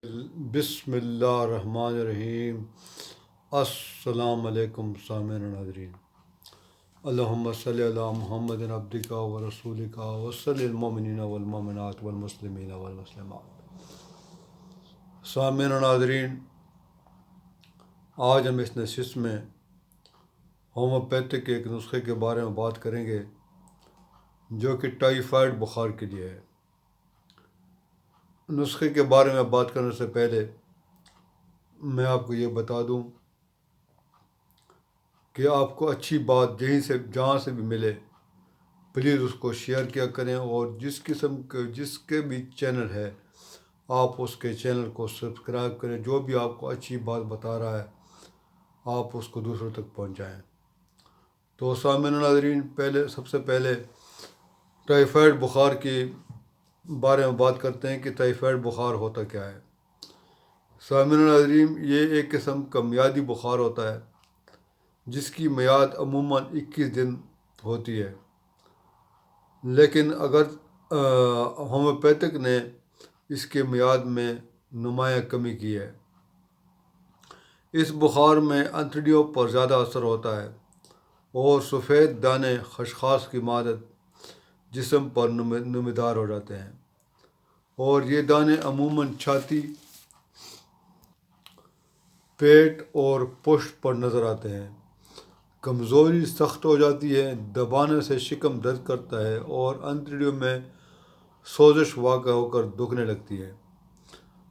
بسم اللہ الرحمن الرحیم۔ السلام علیکم سامعین ناظرین، اللہم صلی علی محمد عبدک و رسولک وصلی المؤمنین والمؤمنات والمسلمین والمسلمات۔ سامعین ناظرین، آج ہم اس نشست میں ہومیوپیتھک ایک نسخے کے بارے میں بات کریں گے جو کہ ٹائیفائڈ بخار کے لیے ہے۔ نسخے کے بارے میں بات کرنے سے پہلے میں آپ کو یہ بتا دوں کہ آپ کو اچھی بات جہاں سے بھی ملے پلیز اس کو شیئر کیا کریں، اور جس کے بھی چینل ہے آپ اس کے چینل کو سبسکرائب کریں۔ جو بھی آپ کو اچھی بات بتا رہا ہے آپ اس کو دوسروں تک پہنچائیں۔ تو سامعین ناظرین، سب سے پہلے ٹائیفائڈ بخار کے بارے میں بات کرتے ہیں کہ ٹائیفائڈ بخار ہوتا کیا ہے۔ سامعین ناظرین، یہ ایک قسم کا میعادی بخار ہوتا ہے جس کی میعاد عموماً 21 دن ہوتی ہے، لیکن اگر ہومیوپیتھک نے اس کے میعاد میں نمایاں کمی کی ہے۔ اس بخار میں انتڑیوں پر زیادہ اثر ہوتا ہے اور سفید دانے خشخاش کی مانند جسم پر نمودار ہو جاتے ہیں، اور یہ دانے عموماً چھاتی، پیٹ اور پشت پر نظر آتے ہیں۔ کمزوری سخت ہو جاتی ہے، دبانے سے شکم درد کرتا ہے اور انتڑیوں میں سوزش واقع ہو کر دکھنے لگتی ہے۔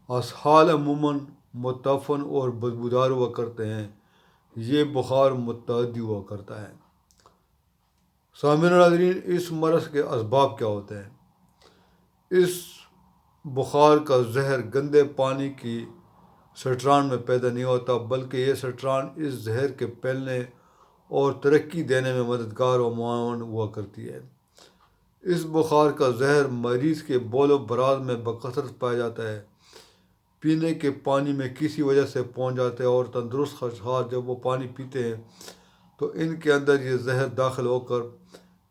اسہال عموماً متعفن اور بدبودار ہوا کرتے ہیں۔ یہ بخار متعدی ہوا کرتا ہے۔ سامعین ناظرین، اس مرض کے اسباب کیا ہوتے ہیں؟ اس بخار کا زہر گندے پانی کی سٹران میں پیدا نہیں ہوتا، بلکہ یہ سٹران اس زہر کے پھیلنے اور ترقی دینے میں مددگار و معاون ہوا کرتی ہے۔ اس بخار کا زہر مریض کے بول و براز میں بکثرت پایا جاتا ہے، پینے کے پانی میں کسی وجہ سے پہنچ جاتے ہیں، اور تندرست خشخاش جب وہ پانی پیتے ہیں تو ان کے اندر یہ زہر داخل ہو کر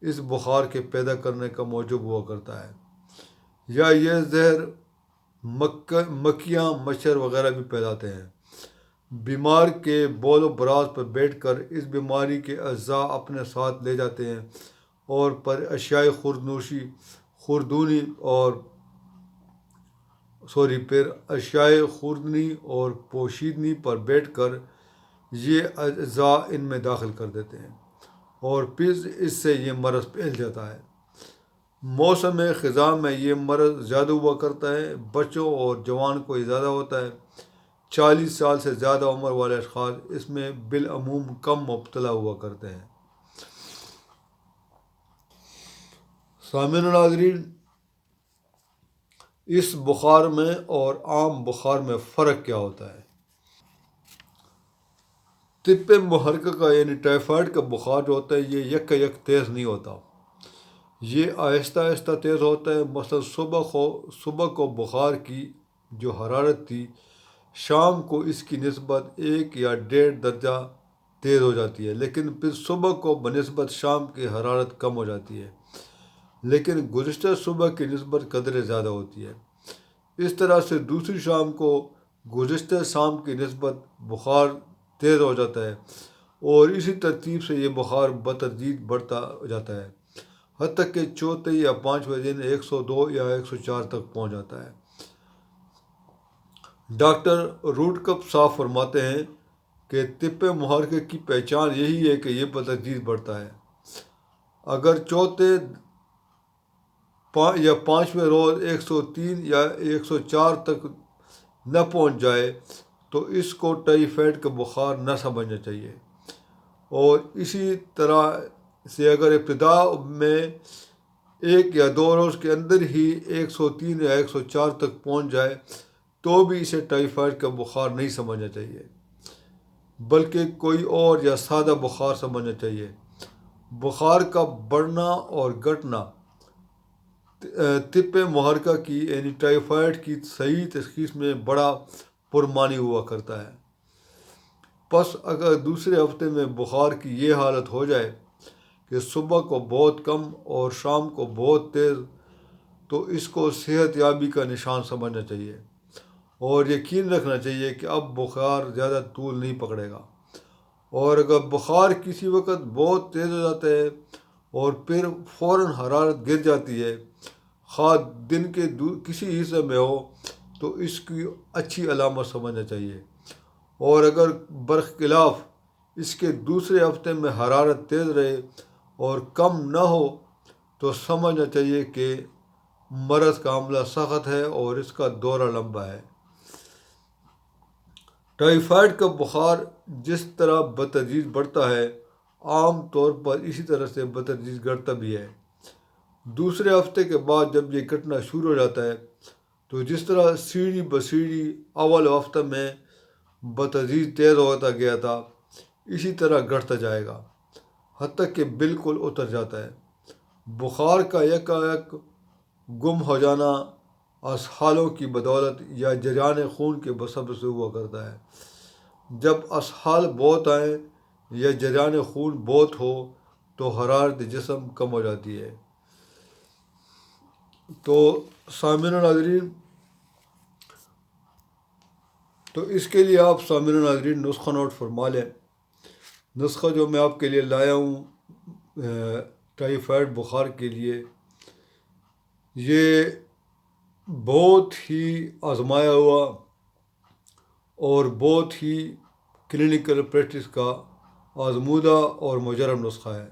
اس بخار کے پیدا کرنے کا موجب ہوا کرتا ہے، یا یہ زہر مکھیاں، مچھر وغیرہ بھی پھیلاتے ہیں۔ بیمار کے بول و براز پر بیٹھ کر اس بیماری کے اعضاء اپنے ساتھ لے جاتے ہیں، اور پر اشیائے خوردنی اور پوشیدنی پر بیٹھ کر یہ اعضاء ان میں داخل کر دیتے ہیں، اور پھر اس سے یہ مرض پھیل جاتا ہے۔ موسم خزاں میں یہ مرض زیادہ ہوا کرتا ہے، بچوں اور جوان کو یہ زیادہ ہوتا ہے۔ 40 سال سے زیادہ عمر والے اشخاص اس میں بالعموم کم مبتلا ہوا کرتے ہیں۔ سامعین ناظرین، اس بخار میں اور عام بخار میں فرق کیا ہوتا ہے؟ طب محرکہ کا یعنی ٹائیفائڈ کا بخار جو ہوتا ہے یہ یک تیز نہیں ہوتا، یہ آہستہ آہستہ تیز ہوتا ہے۔ مثلا صبح کو بخار کی جو حرارت تھی، شام کو اس کی نسبت 1 یا 1.5 درجہ تیز ہو جاتی ہے، لیکن پھر صبح کو بنسبت شام کی حرارت کم ہو جاتی ہے، لیکن گزشتہ صبح کی نسبت قدرے زیادہ ہوتی ہے۔ اس طرح سے دوسری شام کو گزشتہ شام کی نسبت بخار تیز ہو جاتا ہے، اور اسی ترتیب سے یہ بخار بتدریج بڑھتا جاتا ہے، حتیٰ کہ چوتھے یا 5ویں دن 102 یا 104 تک پہنچ جاتا ہے۔ ڈاکٹر روڈکپ صاحب فرماتے ہیں کہ طب محرکہ کی پہچان یہی ہے کہ یہ بتدریج بڑھتا ہے۔ اگر چوتھے یا 5ویں روز 103 یا 104 تک نہ پہنچ جائے تو اس کو ٹائیفائڈ کا بخار نہ سمجھنا چاہیے، اور اسی طرح سے اگر ابتدا میں 1 یا 2 روز کے اندر ہی 103 یا 104 تک پہنچ جائے تو بھی اسے ٹائیفائڈ کا بخار نہیں سمجھنا چاہیے، بلکہ کوئی اور یا سادہ بخار سمجھنا چاہیے۔ بخار کا بڑھنا اور گھٹنا طب محرکہ کی یعنی ٹائیفائڈ کی صحیح تشخیص میں بڑا پرمعنی ہوا کرتا ہے۔ پس اگر دوسرے ہفتے میں بخار کی یہ حالت ہو جائے کہ صبح کو بہت کم اور شام کو بہت تیز، تو اس کو صحت یابی کا نشان سمجھنا چاہیے، اور یقین رکھنا چاہیے کہ اب بخار زیادہ طول نہیں پکڑے گا، اور اگر بخار کسی وقت بہت تیز ہو جاتا ہے اور پھر فوراً حرارت گر جاتی ہے، خواہ دن کے کسی حصے میں ہو، تو اس کی اچھی علامت سمجھنا چاہیے، اور اگر برخلاف اس کے دوسرے ہفتے میں حرارت تیز رہے اور کم نہ ہو تو سمجھنا چاہیے کہ مرض کا عاملہ سخت ہے اور اس کا دورہ لمبا ہے۔ ٹائیفائڈ کا بخار جس طرح بتدریج بڑھتا ہے، عام طور پر اسی طرح سے بتدریج گھٹتا بھی ہے۔ دوسرے ہفتے کے بعد جب یہ گھٹنا شروع ہو جاتا ہے تو جس طرح سیڑھی بسیڑھی اول ہفتہ میں بتدریج تیز ہوتا گیا تھا، اسی طرح گھٹتا جائے گا حتیٰ کہ بالکل اتر جاتا ہے۔ بخار کا یکایک گم ہو جانا اسہالوں کی بدولت یا جریان خون کے سبب سے ہوا کرتا ہے۔ جب اسہال بہت آئیں یا جریان خون بہت ہو تو حرارت جسم کم ہو جاتی ہے۔ تو سامعین و ناظرین، تو اس کے لیے آپ سامعین و ناظرین نسخہ نوٹ فرما لیں۔ نسخہ جو میں آپ کے لیے لایا ہوں ٹائیفائڈ بخار کے لیے، یہ بہت ہی آزمایا ہوا اور بہت ہی کلینکل پریکٹس کا آزمودہ اور مجرب نسخہ ہے۔